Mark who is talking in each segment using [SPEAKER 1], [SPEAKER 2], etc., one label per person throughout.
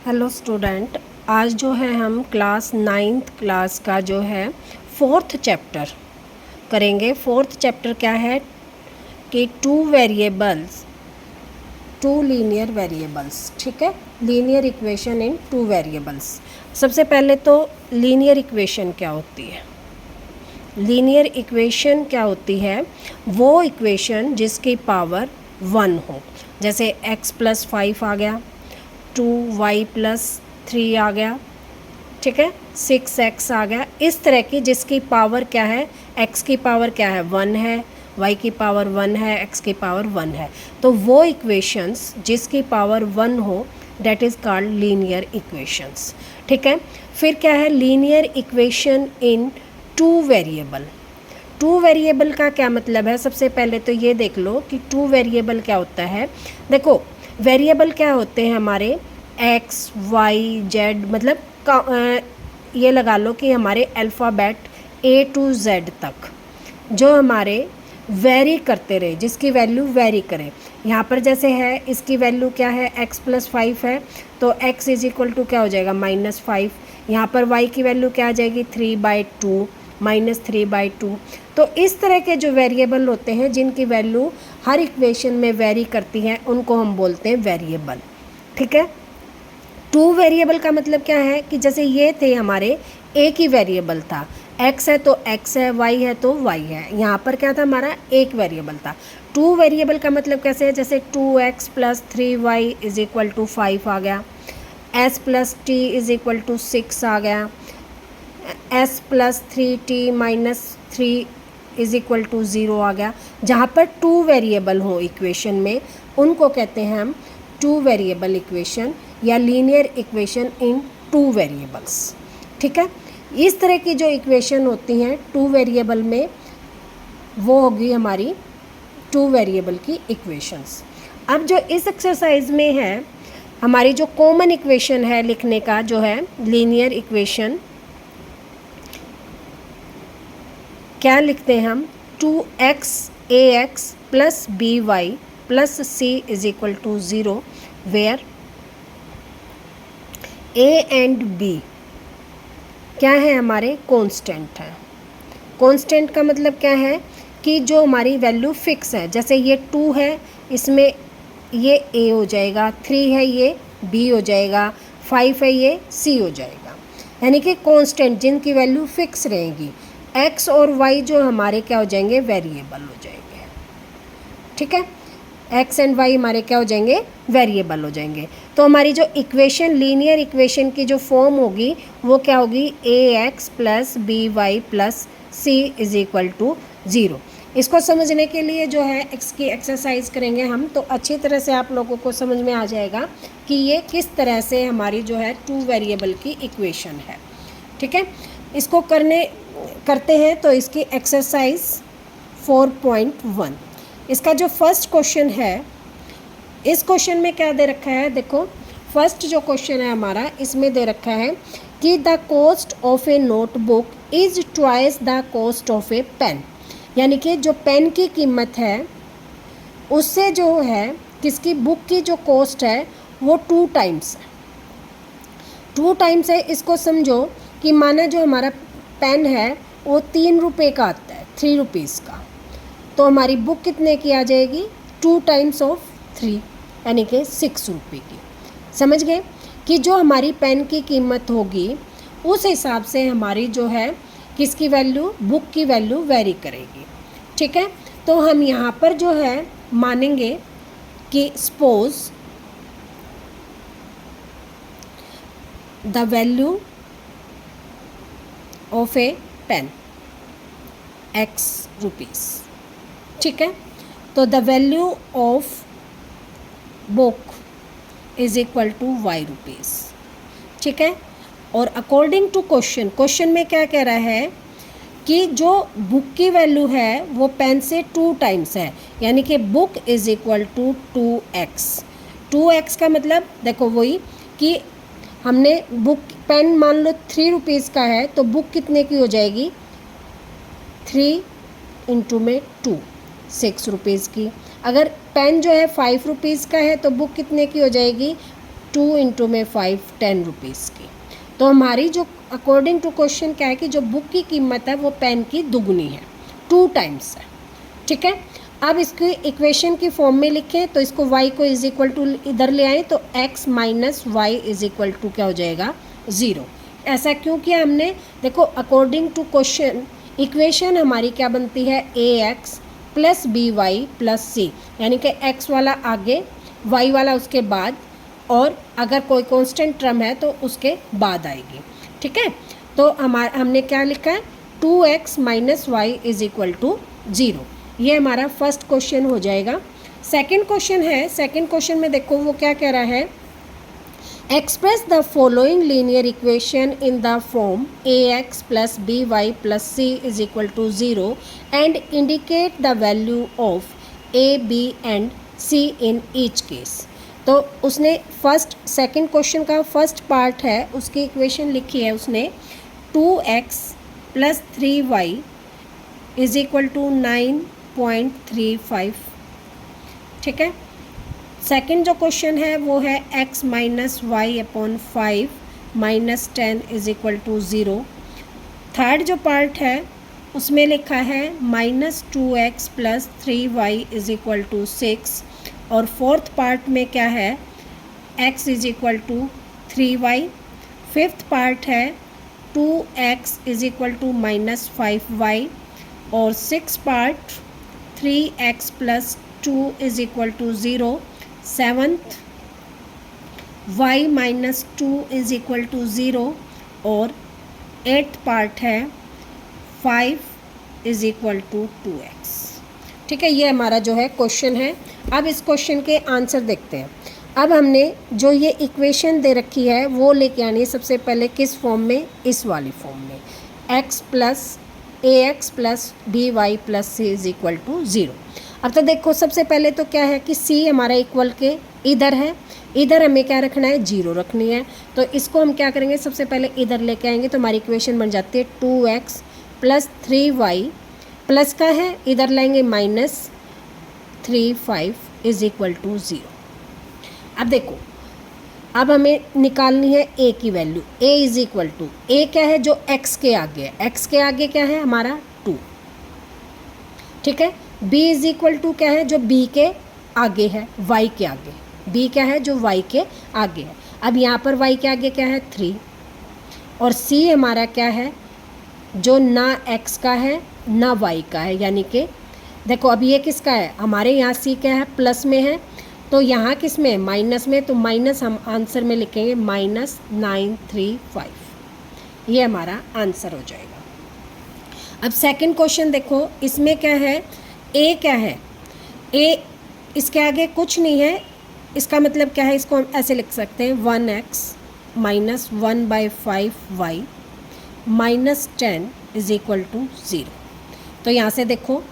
[SPEAKER 1] Hello student, आज जो है हम क्लास 9th क्लास का जो है 4th चैप्टर करेंगे। 4th चैप्टर क्या है कि टू लीनियर वेरिएबल्स। ठीक है, लीनियर इक्वेशन इन टू वेरिएबल्स। सबसे पहले तो लीनियर इक्वेशन क्या होती है? लीनियर इक्वेशन क्या होती है? वो इक्वेशन जिसकी पावर 1 हो। जैसे x+5 आ गया, 2y+3 आ गया, ठीक है, 6x आ गया। इस तरह की जिसकी पावर क्या है, x की पावर क्या है, 1 है, y की पावर 1 है, x की पावर 1 है। तो वो इक्वेशंस जिसकी पावर 1 हो that is called linear equations. ठीक है, फिर क्या है लीनियर इक्वेशन इन टू वेरिएबल। टू वेरिएबल का क्या मतलब है? सबसे पहले तो ये देख लो कि टू वेरिएबल क्या होता है। देखो, वेरिएबल क्या होते हैं हमारे, एक्स वाई जेड, मतलब ये लगा लो कि हमारे अल्फ़ाबेट A to Z तक जो हमारे वेरी करते रहे, जिसकी वैल्यू वेरी करे। यहाँ पर जैसे है, इसकी वैल्यू क्या है, x+5 है, तो x = क्या हो जाएगा, -5। यहाँ पर y की वैल्यू क्या आ जाएगी, 3/2 -3/2। तो इस तरह के जो वेरिएबल होते हैं जिनकी वैल्यू हर इक्वेशन में वेरी करती है, उनको हम बोलते हैं वेरिएबल। ठीक है, टू वेरिएबल का मतलब क्या है कि जैसे ये थे हमारे, एक ही वेरिएबल था, x है तो x है, y है तो y है। यहाँ पर क्या था, हमारा एक वेरिएबल था। टू वेरिएबल का मतलब कैसे है, जैसे 2x + 3y = 5 आ गया, s + t = 6 आ गया, s + 3t - 3 = 0 आ गया। जहाँ पर टू वेरिएबल हो इक्वेशन में, उनको कहते हैं हम टू वेरिएबल इक्वेशन या लीनियर इक्वेशन इन टू वेरिएबल्स। ठीक है, इस तरह की जो इक्वेशन होती हैं टू वेरिएबल में, वो होगी हमारी टू वेरिएबल की इक्वेशंस। अब जो इस एक्सरसाइज में है, हमारी जो कॉमन इक्वेशन है लिखने का जो है लीनियर इक्वेशन, क्या लिखते हैं हम, 2x + by + c = 0 where a and b क्या है, हमारे कांस्टेंट है। कांस्टेंट का मतलब क्या है कि जो हमारी वैल्यू फिक्स है। जैसे ये 2 है, इसमें ये a हो जाएगा, 3 है ये b हो जाएगा, 5 है ये c हो जाएगा। यानी कि कांस्टेंट जिनकी वैल्यू फिक्स रहेगी। x और y जो हमारे क्या हो जाएंगे, वेरिएबल हो जाएंगे। ठीक है, x एंड y हमारे क्या हो जाएंगे, वेरिएबल हो जाएंगे। तो हमारी जो इक्वेशन, लीनियर इक्वेशन की जो फॉर्म होगी वो क्या होगी, ax + by + c = 0। इसको समझने के लिए जो है x की एक्सरसाइज करेंगे हम, तो अच्छी तरह से आप लोगों को समझ में आ जाएगा कि ये किस तरह से हमारी जो है टू वेरिएबल की इक्वेशन है। ठीक है, इसको करते हैं। तो इसकी एक्सरसाइज 4.1, इसका जो फर्स्ट क्वेश्चन है, इस क्वेश्चन में क्या दे रखा है, देखो फर्स्ट जो क्वेश्चन है हमारा, इसमें दे रखा है कि the cost of a notebook is twice the cost of a pen. यानी कि जो पेन की कीमत है उससे जो है किसकी, बुक की जो कॉस्ट है वो 2 टाइम्स है। 2 टाइम्स है, इसको समझो कि माना जो हमारा पेन है वो 3 रुपये का आता है, 3 रुपीज़ का, तो हमारी बुक कितने की आ जाएगी, 2 टाइम्स ऑफ 3 यानी कि 6 रुपये की। समझ गए कि जो हमारी पेन की कीमत होगी उस हिसाब से हमारी जो है किसकी वैल्यू, बुक की वैल्यू वेरी करेगी। ठीक है, तो हम यहाँ पर जो है मानेंगे कि suppose the value of a pen x rupees. ठीक है, तो the value of book = y rupees. ठीक है, और अकॉर्डिंग टू क्वेश्चन में क्या कह रहा है कि जो बुक की वैल्यू है वो पेन से 2 टाइम्स है, यानी कि बुक = 2x। 2x का मतलब देखो वही कि हमने बुक, पेन मान लो 3 रुपीज़ का है, तो बुक कितने की हो जाएगी, 3 × 2 6 रुपीज़ की। अगर पेन जो है 5 रुपीज़ का है तो बुक कितने की हो जाएगी, 2 इंटू में 5 10 रुपीज़ की। तो हमारी जो अकॉर्डिंग टू क्वेश्चन क्या है कि जो बुक की कीमत है वो पेन की दुगनी है, 2 टाइम्स है। ठीक है, अब इसकी इक्वेशन की फॉर्म में लिखें तो इसको y को इज इक्वल टू इधर ले आए तो x minus y is equal to क्या हो जाएगा 0। ऐसा क्यों किया हमने, देखो अकॉर्डिंग टू क्वेश्चन इक्वेशन हमारी क्या बनती है ax plus B Y plus C, यानी कि x वाला आगे y वाला उसके बाद, और अगर कोई कांस्टेंट टर्म है तो उसके बाद आएगी। ठीक है, तो हमने क्या लिखा है 2x minus y is equal to 0। ये हमारा फर्स्ट क्वेश्चन हो जाएगा। सेकंड क्वेश्चन है, सेकंड क्वेश्चन में देखो वो क्या कह रहा है, express the following linear equation in the form ax plus B Y plus c is equal to 0 and indicate the value of a b and c in each case. तो उसने first second question का first part है उसकी equation लिखी है उसने 2x plus 3y is equal to 9.35। ठीक है, सेकंड जो क्वेश्चन है वो है x minus y upon 5 minus 10 is equal to 0। Third जो पार्ट है उसमें लिखा है minus 2x plus 3y is equal to 6, और फोर्थ पार्ट में क्या है x is equal to 3y। Fifth part है 2x is equal to minus 5y, और six part 3x plus 2 is equal to 0। Seventh y minus 2 is equal to 0, और eighth part है 5 is equal to 2x। ठीक है, ये हमारा जो है क्वेश्चन है। अब इस क्वेश्चन के आंसर देखते हैं। अब हमने जो ये इक्वेशन दे रखी है वो लेके आनी है सबसे पहले किस फॉर्म में, इस वाली फॉर्म में, x plus ax plus B Y plus c is equal to 0। अब तो देखो सबसे पहले तो क्या है कि c हमारा इक्वल के इधर है, इधर हमें क्या रखना है 0 रखनी है। तो इसको हम क्या करेंगे, सबसे पहले इधर लेके आएंगे तो हमारी इक्वेशन बन जाती है 2x प्लस 3y प्लस का है इधर लाएंगे माइनस 3 इज इक्वल टू 0। अब देखो अब हमें निकालनी है a की वैल्यू, a is equal to a क्या है जो x के आगे है, x के आगे क्या है हमारा 2। ठीक है, b इज इक्वल टू क्या है जो b के आगे है, y के आगे, b क्या है जो y के आगे है। अब यहाँ पर y के आगे क्या है 3, और c हमारा क्या है जो ना x का है ना y का है, यानी कि देखो अब ये किसका है, हमारे यहाँ c क्या है प्लस में है, तो यहाँ किस में माइनस में, तो माइनस हम आंसर में लिखेंगे माइनस 935। ये हमारा आंसर हो जाएगा। अब सेकंड क्वेश्चन देखो, इसमें क्या है a क्या है, a इसके आगे कुछ नहीं है, इसका मतलब क्या है, इसको हम ऐसे लिख सकते हैं 1x minus 1/5y minus 10 is equal to 0। तो यहाँ से देखो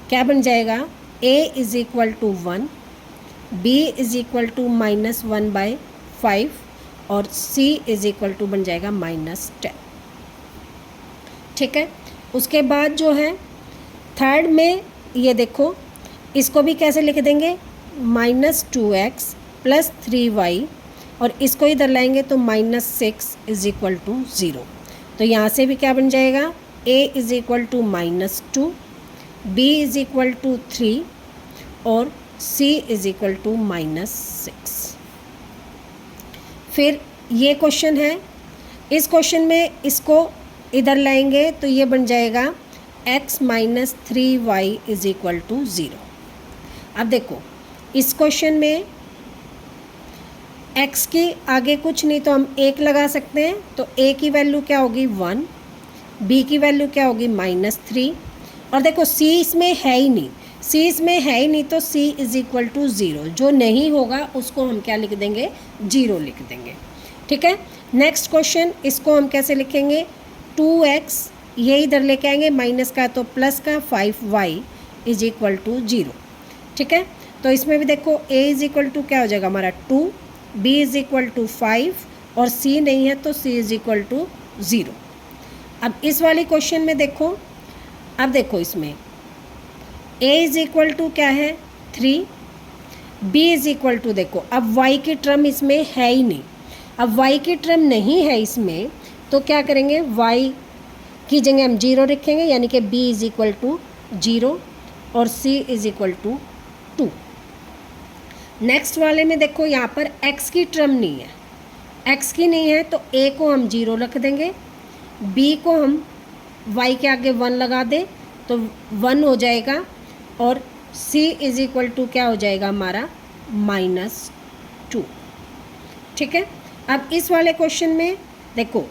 [SPEAKER 1] क्या बन जाएगा, a is equal to 1, b is equal to minus 1/5, और c इज इक्वल टू बन जाएगा माइनस 10। ठीक है, उसके बाद जो है थर्ड में ये देखो इसको भी कैसे लिख देंगे माइनस 2x प्लस 3y, और इसको इधर लाएंगे तो माइनस 6 इज इक्वल टू 0। तो यहाँ से भी क्या बन जाएगा a is equal to minus 2, b is equal to 3, और c is equal to minus 6। फिर ये क्वेश्चन है, इस क्वेश्चन में इसको इधर लाएंगे तो ये बन जाएगा x minus 3y is equal to 0। अब देखो इस क्वेश्चन में x के आगे कुछ नहीं तो हम 1 लगा सकते हैं, तो a की वैल्यू क्या होगी 1, b की वैल्यू क्या होगी माइनस 3, और देखो c इसमें है ही नहीं, c इसमें है ही नहीं तो c इज इक्वल टू 0, जो नहीं होगा उसको हम क्या लिख देंगे 0 लिख देंगे। ठीक है, नेक्स्ट क्वेश्चन, इसको हम कैसे लिखेंगे 2x, ये इधर लेके आएंगे माइनस का तो प्लस का 5y इज इक्वल टू 0। ठीक है, तो इसमें भी देखो a इज इक्वल टू क्या हो जाएगा हमारा 2, b इज इक्वल टू 5, और c नहीं है तो c इज इक्वल टू 0। अब इस वाली क्वेश्चन में देखो, अब देखो इसमें a इज इक्वल टू क्या है 3, b इज इक्वल टू, देखो अब y की टर्म इसमें है ही नहीं, अब y की टर्म नहीं है इसमें, तो क्या करेंगे, y की जगह हम 0 रखेंगे, यानी कि b इज इक्वल टू 0 और c is equal to 2। Next वाले में देखो यहाँ पर x की टर्म नहीं है, x की नहीं है तो a को हम 0 रख देंगे, b को हम y के आगे 1 लगा दें तो 1 हो जाएगा, और c इज इक्वल टू क्या हो जाएगा हमारा -2। ठीक है, अब इस वाले क्वेश्चन में देखो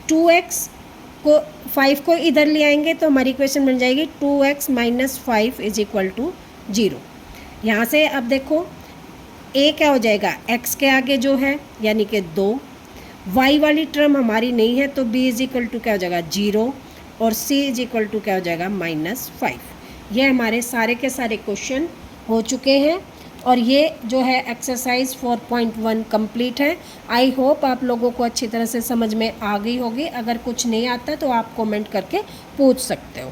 [SPEAKER 1] 2x को 5 को इधर ले आएंगे तो हमारी इक्वेशन बन जाएगी 2x - 5 इज इक्वल टू 0। यहाँ से अब देखो a क्या हो जाएगा, x के आगे जो है यानी कि 2, y वाली टर्म हमारी नहीं है तो b इज इक्वल टू क्या हो जाएगा 0 और c इज इक्वल टू क्या हो जाएगा -5। ये हमारे सारे के सारे क्वेश्चन हो चुके हैं और ये जो है एक्सरसाइज 4.1 कंप्लीट है। आई होप आप लोगों को अच्छी तरह से समझ में आ गई होगी। अगर कुछ नहीं आता तो आप कमेंट करके पूछ सकते हो।